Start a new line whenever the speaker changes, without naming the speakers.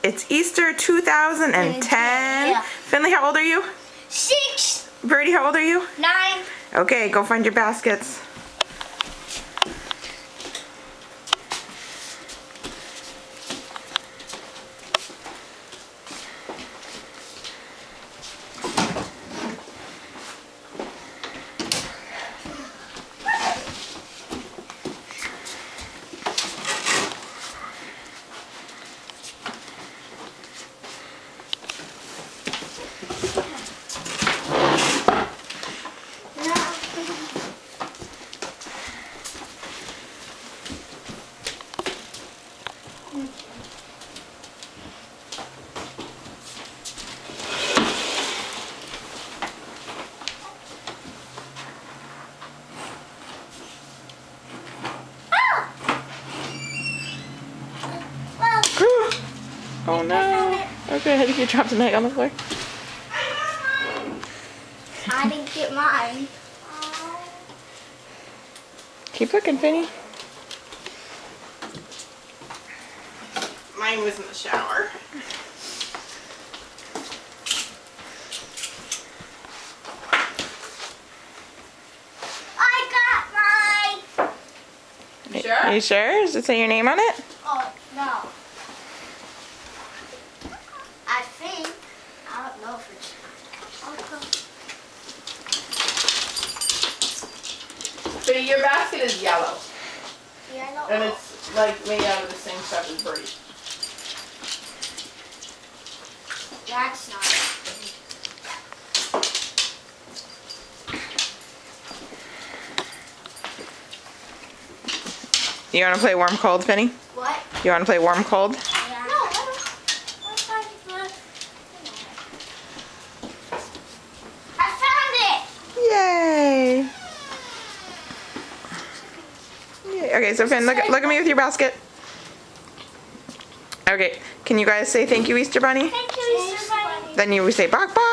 It's Easter 2010.
Yeah.
Finley, how old are you?
6.
Birdie, how old are you?
9.
Okay, go find your baskets. Oh no. Okay, I think you dropped an egg on the floor.
I didn't get mine.
Keep looking, Finny. Mine was in the shower.
I got mine.
You sure? Are you sure? Does it say your name on it?
Oh, no. I think. I don't know if it's.
So your basket is yellow.
Yellow.
And it's like made out of the same stuff as Birdie's.
That's not it.
You want to play warm cold, Finny?
What?
You want to play warm cold?
Yeah. No, I don't. I found it!
Yay! Yay. Okay, so Finn, look at me with your basket. Okay, can you guys say thank you, Easter Bunny?
Thank you, Easter Bunny.
Then you say bok bok.